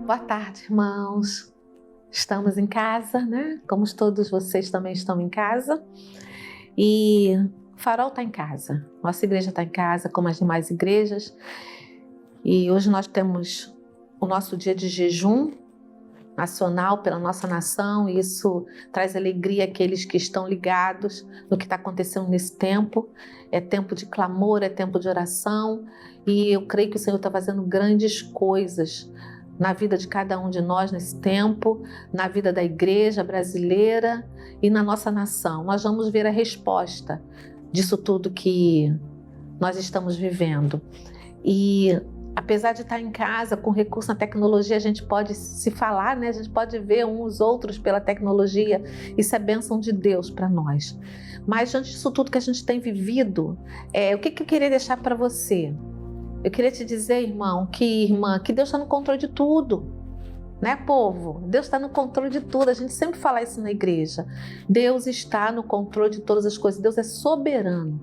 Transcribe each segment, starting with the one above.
Boa tarde, irmãos. Estamos em casa, né? Como todos vocês também estão em casa. E o Farol está em casa. Nossa igreja está em casa, como as demais igrejas. E hoje nós temos o nosso dia de jejum nacional pela nossa nação. E isso traz alegria àqueles que estão ligados no que está acontecendo nesse tempo. É tempo de clamor, é tempo de oração. E eu creio que o Senhor está fazendo grandes coisas na vida de cada um de nós nesse tempo, na vida da igreja brasileira e na nossa nação. Nós vamos ver a resposta disso tudo que nós estamos vivendo. E apesar de estar em casa, com recurso na tecnologia, a gente pode se falar, né? A gente pode ver uns outros pela tecnologia. Isso é bênção de Deus para nós. Mas diante disso tudo que a gente tem vivido, o que eu queria deixar para você? Eu queria te dizer, irmã, que Deus está no controle de tudo, né, povo? Deus está no controle de tudo. A gente sempre fala isso na igreja. Deus está no controle de todas as coisas. Deus é soberano.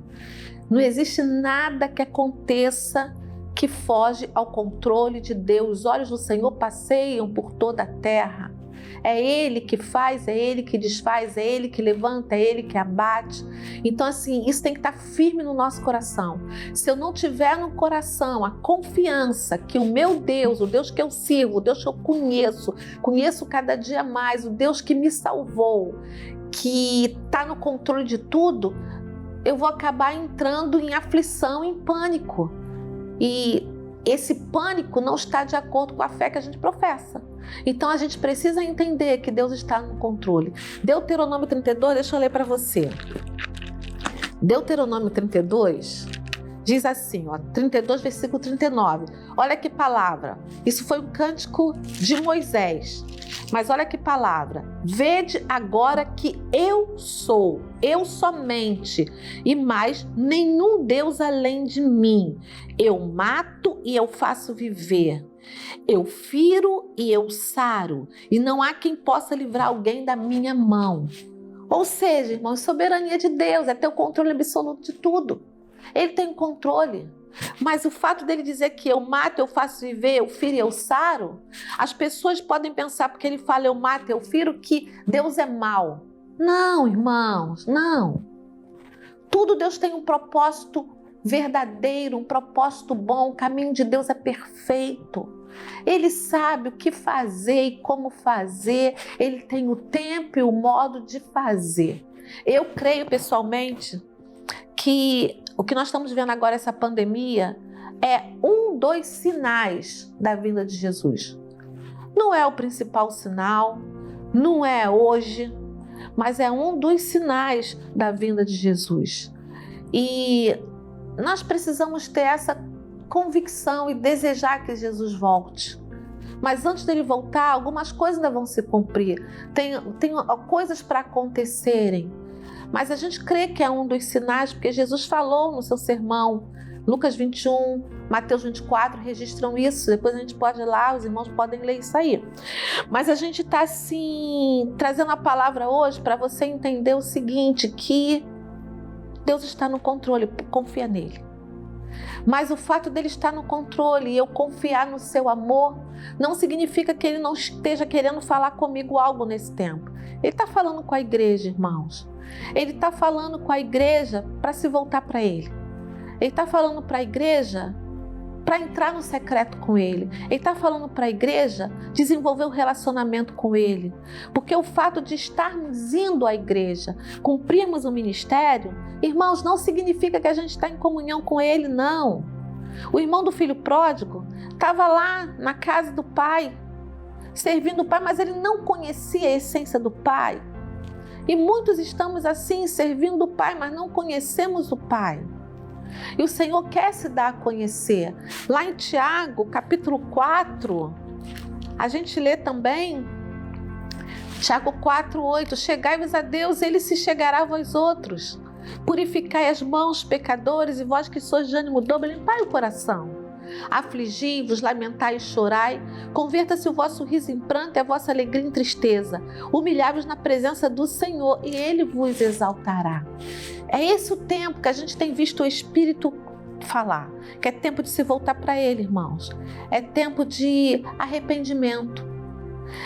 Não existe nada que aconteça que foge ao controle de Deus. Os olhos do Senhor passeiam por toda a terra. É Ele que faz, é Ele que desfaz, é Ele que levanta, é Ele que abate. Então, assim, isso tem que estar firme no nosso coração. Se eu não tiver no coração a confiança que o meu Deus, o Deus que eu sirvo, o Deus que eu conheço cada dia mais, o Deus que me salvou, que está no controle de tudo, eu vou acabar entrando em aflição, em pânico. E esse pânico não está de acordo com a fé que a gente professa. Então a gente precisa entender que Deus está no controle. Deuteronômio 32, deixa eu ler para você. Deuteronômio 32 diz assim, 32 versículo 39. Olha que palavra. Isso foi um cântico de Moisés. Mas olha que palavra. Vede agora que eu sou, eu somente, e mais nenhum Deus além de mim. Eu mato e eu faço viver. Eu firo e eu saro, e não há quem possa livrar alguém da minha mão. Ou seja, irmãos, soberania de Deus, é ter o controle absoluto de tudo. Ele tem o controle. Mas o fato dele dizer que eu mato, eu faço viver, eu firo e eu saro, as pessoas podem pensar, porque ele fala eu mato, eu firo, que Deus é mau. Não, irmãos, não. Tudo Deus tem um propósito verdadeiro, um propósito bom. O caminho de Deus é perfeito. Ele sabe o que fazer e como fazer. Ele tem o tempo e o modo de fazer. Eu creio pessoalmente que o que nós estamos vendo agora, essa pandemia, é um dos sinais da vinda de Jesus. Não é o principal sinal, não é hoje, mas é um dos sinais da vinda de Jesus. E nós precisamos ter essa convicção e desejar que Jesus volte. Mas antes dele voltar, algumas coisas ainda vão se cumprir. Tem coisas para acontecerem. Mas a gente crê que é um dos sinais, porque Jesus falou no seu sermão, Lucas 21, Mateus 24, registram isso. Depois a gente pode ir lá, os irmãos podem ler isso aí. Mas a gente está assim, trazendo a palavra hoje para você entender o seguinte, que Deus está no controle, confia nele. Mas o fato dele estar no controle e eu confiar no seu amor, não significa que ele não esteja querendo falar comigo algo nesse tempo. Ele está falando com a igreja, irmãos. Ele está falando com a igreja para se voltar para ele. Ele está falando para a igreja para entrar no secreto com ele. Ele está falando para a igreja desenvolver um relacionamento com ele. Porque o fato de estarmos indo à igreja, cumprirmos o ministério, irmãos, não significa que a gente está em comunhão com ele, não. O irmão do filho pródigo estava lá na casa do pai, servindo o pai, mas ele não conhecia a essência do pai. E muitos estamos assim, servindo o Pai, mas não conhecemos o Pai. E o Senhor quer se dar a conhecer. Lá em Tiago, capítulo 4, a gente lê também, Tiago 4, 8, chegai-vos a Deus, Ele se chegará a vós outros. Purificai as mãos, pecadores, e vós que sois de ânimo dobre, limpai o coração. Afligi-vos, lamentai e chorai, converta-se o vosso riso em pranto e a vossa alegria em tristeza. Humilhai-vos na presença do Senhor e Ele vos exaltará. É esse o tempo que a gente tem visto o Espírito falar, que é tempo de se voltar para Ele, irmãos. É tempo de arrependimento.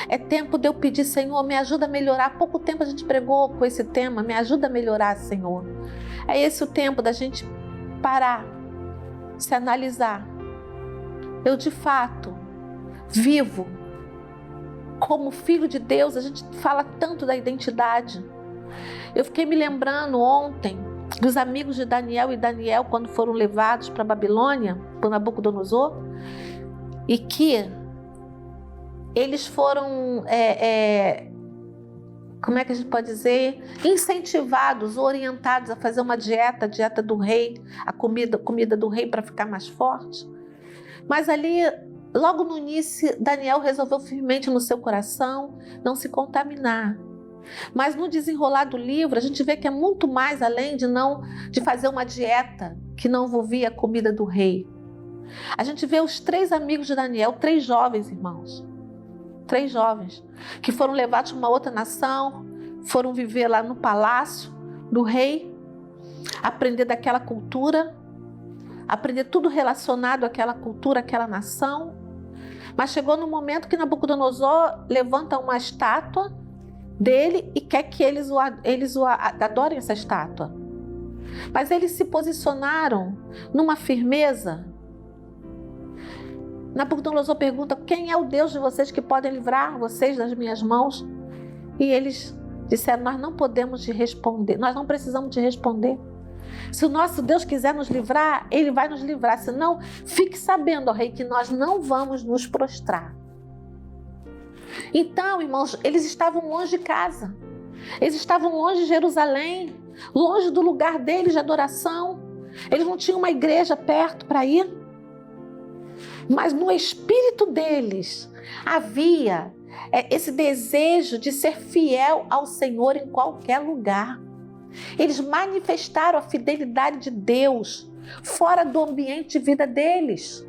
É tempo de eu pedir, Senhor, me ajuda a melhorar. Há pouco tempo a gente pregou com esse tema, me ajuda a melhorar, Senhor. É esse o tempo da gente parar, se analisar. Eu, de fato, vivo como filho de Deus. A gente fala tanto da identidade. Eu fiquei me lembrando ontem dos amigos de Daniel e Daniel quando foram levados para a Babilônia, por Nabucodonosor, e que eles foram, como é que a gente pode dizer, incentivados, orientados a fazer uma dieta do rei, a comida do rei para ficar mais forte. Mas ali, logo no início, Daniel resolveu firmemente no seu coração não se contaminar. Mas no desenrolar do livro, a gente vê que é muito mais além de fazer uma dieta que não envolvia a comida do rei. A gente vê os 3 amigos de Daniel, 3 jovens irmãos, 3 jovens, que foram levados para uma outra nação, foram viver lá no palácio do rei, aprender daquela cultura, aprender tudo relacionado àquela cultura, àquela nação. Mas chegou no momento que Nabucodonosor levanta uma estátua dele e quer que eles adorem essa estátua. Mas eles se posicionaram numa firmeza. Nabucodonosor pergunta: quem é o Deus de vocês que pode livrar vocês das minhas mãos? E eles disseram: nós não podemos te responder, nós não precisamos te responder. Se o nosso Deus quiser nos livrar, Ele vai nos livrar. Senão, fique sabendo, ó rei, que nós não vamos nos prostrar. Então, irmãos, eles estavam longe de casa. Eles estavam longe de Jerusalém, longe do lugar deles de adoração. Eles não tinham uma igreja perto para ir. Mas no espírito deles havia esse desejo de ser fiel ao Senhor em qualquer lugar. Eles manifestaram a fidelidade de Deus fora do ambiente de vida deles.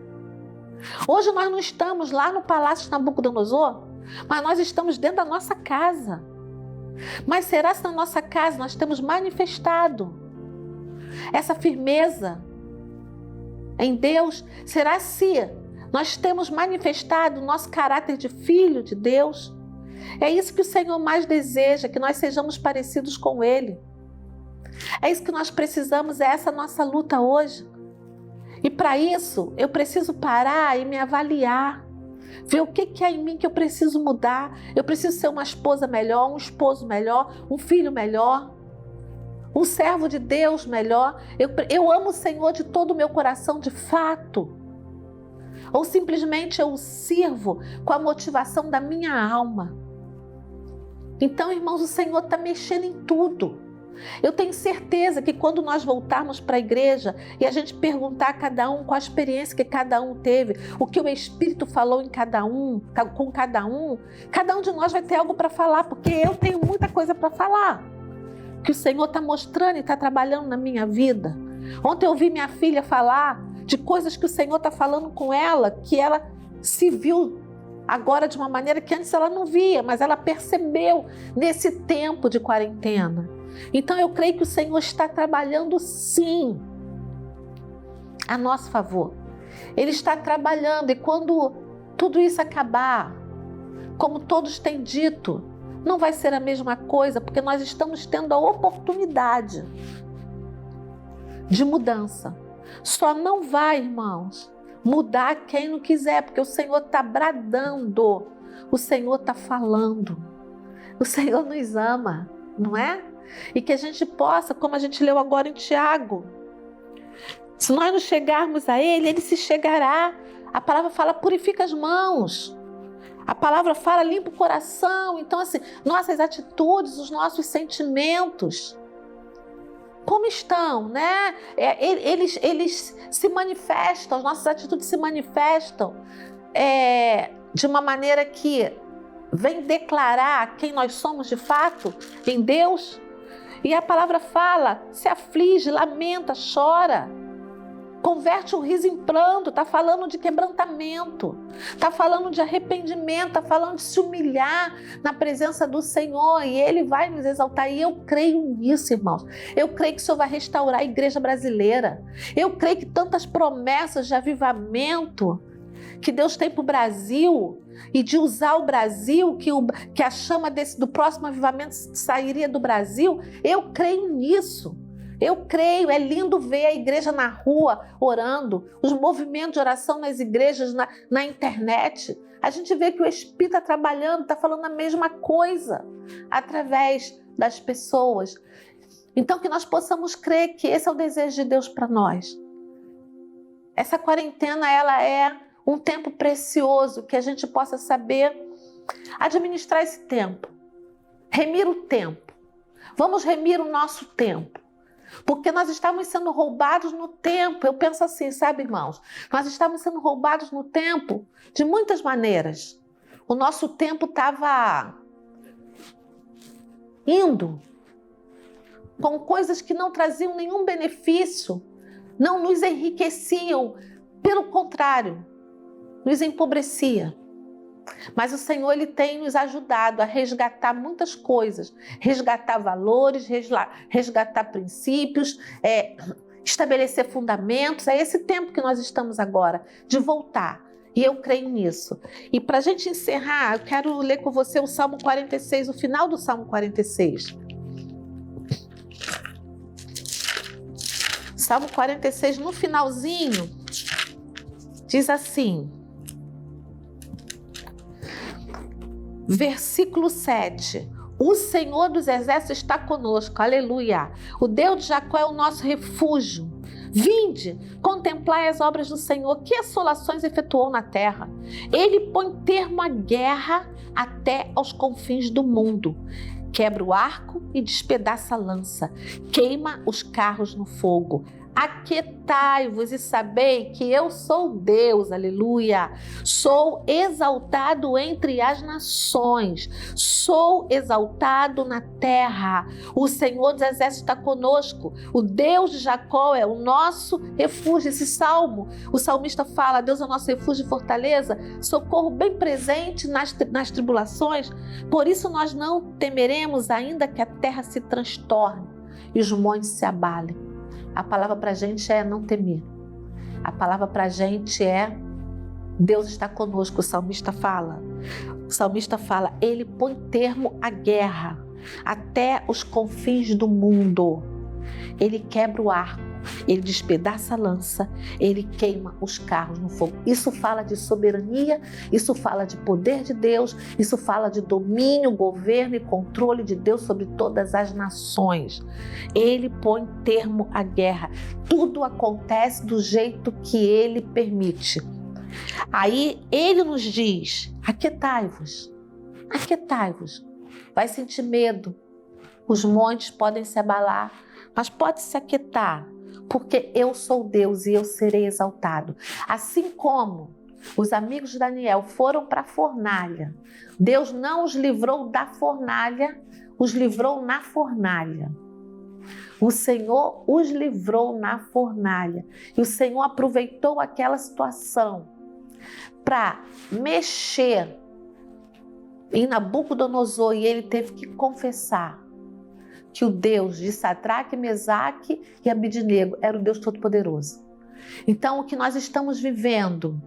Hoje nós não estamos lá no palácio de Nabucodonosor, mas nós estamos dentro da nossa casa. Mas será se na nossa casa nós temos manifestado essa firmeza em Deus? Será se nós temos manifestado o nosso caráter de filho de Deus? É isso que o Senhor mais deseja, que nós sejamos parecidos com Ele. É isso que nós precisamos, é essa nossa luta hoje. E para isso, eu preciso parar e me avaliar. Ver o que é em mim que eu preciso mudar. Eu preciso ser uma esposa melhor, um esposo melhor, um filho melhor, um servo de Deus melhor. Eu amo o Senhor de todo o meu coração, de fato. Ou simplesmente eu o sirvo com a motivação da minha alma. Então, irmãos, o Senhor está mexendo em tudo. Eu tenho certeza que quando nós voltarmos para a igreja e a gente perguntar a cada um qual a experiência que cada um teve, o que o Espírito falou em cada um de nós vai ter algo para falar, porque eu tenho muita coisa para falar, que o Senhor está mostrando e está trabalhando na minha vida. Ontem eu ouvi minha filha falar de coisas que o Senhor está falando com ela, que ela se viu agora de uma maneira que antes ela não via, mas ela percebeu nesse tempo de quarentena. Então eu creio que o Senhor está trabalhando sim a nosso favor. Ele está trabalhando, e quando tudo isso acabar, como todos têm dito, não vai ser a mesma coisa, porque nós estamos tendo a oportunidade de mudança. Só não vai, irmãos, mudar quem não quiser, porque o Senhor está bradando, o Senhor está falando, o Senhor nos ama, não é? E que a gente possa, como a gente leu agora em Tiago, se nós não chegarmos a Ele, Ele se chegará. A palavra fala: purifica as mãos. A palavra fala: limpa o coração. Então, assim, nossas atitudes, os nossos sentimentos, como estão, né? Eles se manifestam, as nossas atitudes se manifestam de uma maneira que vem declarar quem nós somos de fato em Deus. E a palavra fala: se aflige, lamenta, chora, converte o riso em pranto, está falando de quebrantamento, está falando de arrependimento, está falando de se humilhar na presença do Senhor e Ele vai nos exaltar. E eu creio nisso, irmãos. Eu creio que o Senhor vai restaurar a igreja brasileira. Eu creio que tantas promessas de avivamento que Deus tem para o Brasil e de usar o Brasil, que a chama do próximo avivamento sairia do Brasil, eu creio nisso. Eu creio, é lindo ver a igreja na rua orando, os movimentos de oração nas igrejas, na internet. A gente vê que o Espírito está trabalhando, está falando a mesma coisa através das pessoas. Então que nós possamos crer que esse é o desejo de Deus para nós. Essa quarentena, ela é um tempo precioso, que a gente possa saber administrar esse tempo, remir o tempo. Vamos remir o nosso tempo. Porque nós estamos sendo roubados no tempo. Eu penso assim, sabe, irmãos? Nós estamos sendo roubados no tempo de muitas maneiras. O nosso tempo estava indo com coisas que não traziam nenhum benefício, não nos enriqueciam, pelo contrário, nos empobrecia. Mas o Senhor, Ele tem nos ajudado a resgatar muitas coisas, resgatar valores, resgatar princípios, estabelecer fundamentos. É esse tempo que nós estamos agora, de voltar. E eu creio nisso. E para a gente encerrar, eu quero ler com você o Salmo 46, o final do Salmo 46. Salmo 46, no finalzinho, diz assim... Versículo 7. O Senhor dos Exércitos está conosco, aleluia. O Deus de Jacó é o nosso refúgio. Vinde, contemplai as obras do Senhor, que assolações efetuou na terra. Ele põe termo à guerra até aos confins do mundo. Quebra o arco e despedaça a lança. Queima os carros no fogo. Aquietai-vos e sabei que eu sou Deus, aleluia. Sou exaltado entre as nações, sou exaltado na terra. O Senhor dos Exércitos está conosco, o Deus de Jacó é o nosso refúgio. Esse salmo, o salmista fala, Deus é o nosso refúgio e fortaleza, socorro bem presente nas tribulações. Por isso nós não temeremos, ainda que a terra se transtorne e os montes se abalem. A palavra para a gente é não temer. A palavra para a gente é Deus está conosco. O salmista fala, Ele põe termo à guerra até os confins do mundo. Ele quebra o arco, Ele despedaça a lança, Ele queima os carros no fogo. Isso fala de soberania, isso fala de poder de Deus, isso fala de domínio, governo e controle de Deus sobre todas as nações. Ele põe termo à guerra. Tudo acontece do jeito que Ele permite. Aí Ele nos diz, aquietai-vos, aquietai-vos. Vai sentir medo, os montes podem se abalar, mas pode se aquietar, porque eu sou Deus e eu serei exaltado. Assim como os amigos de Daniel foram para a fornalha, Deus não os livrou da fornalha, os livrou na fornalha. O Senhor os livrou na fornalha. E o Senhor aproveitou aquela situação para mexer em Nabucodonosor, e ele teve que confessar que o Deus de Sadraque, Mesaque e Abidnego era o Deus Todo-Poderoso. Então, o que nós estamos vivendo,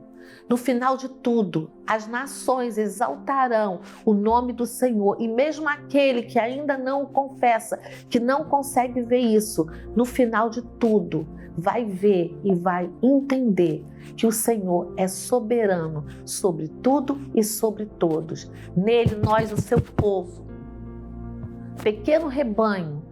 no final de tudo, as nações exaltarão o nome do Senhor, e mesmo aquele que ainda não o confessa, que não consegue ver isso, no final de tudo, vai ver e vai entender que o Senhor é soberano sobre tudo e sobre todos. Nele, nós, o seu povo, pequeno rebanho.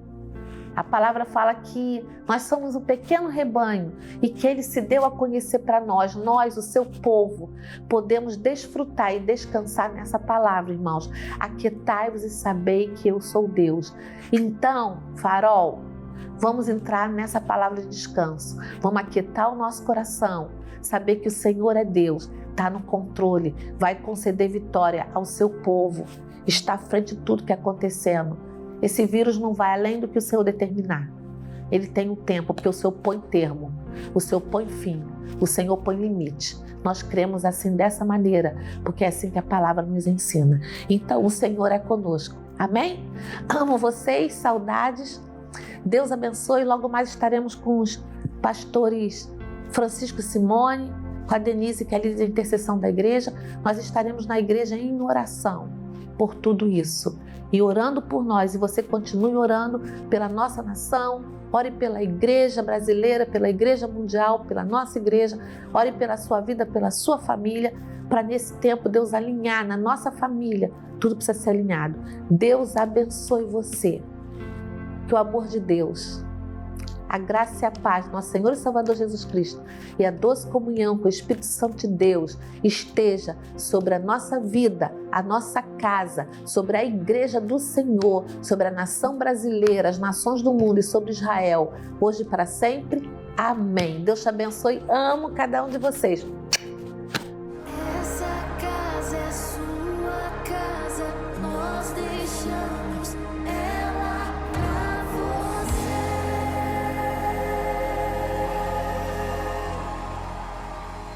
A palavra fala que nós somos um pequeno rebanho e que Ele se deu a conhecer para nós, o seu povo, podemos desfrutar e descansar nessa palavra, irmãos. Aquietai-vos e sabei que eu sou Deus. Então, Farol, vamos entrar nessa palavra de descanso. Vamos aquietar o nosso coração, saber que o Senhor é Deus, está no controle, vai conceder vitória ao seu povo, está à frente de tudo que está acontecendo. Esse vírus não vai além do que o Senhor determinar. ele tem um tempo, porque o Senhor põe termo, o Senhor põe fim, o Senhor põe limite. Nós cremos assim, dessa maneira, porque é assim que a palavra nos ensina. Então, o Senhor é conosco. Amém? Amo vocês, saudades. Deus abençoe. Logo mais estaremos com os pastores Francisco e Simone, com a Denise, que é a líder de intercessão da igreja. Nós estaremos na igreja em oração por tudo isso e orando por nós. E você continue orando pela nossa nação, ore pela igreja brasileira, pela igreja mundial, pela nossa igreja, ore pela sua vida, pela sua família, para nesse tempo Deus alinhar na nossa família. Tudo precisa ser alinhado. Deus abençoe você. Que o amor de Deus, a graça e a paz do nosso Senhor e Salvador Jesus Cristo e a doce comunhão com o Espírito Santo de Deus esteja sobre a nossa vida, a nossa casa, sobre a igreja do Senhor, sobre a nação brasileira, as nações do mundo e sobre Israel, hoje e para sempre. Amém. Deus te abençoe. Amo cada um de vocês.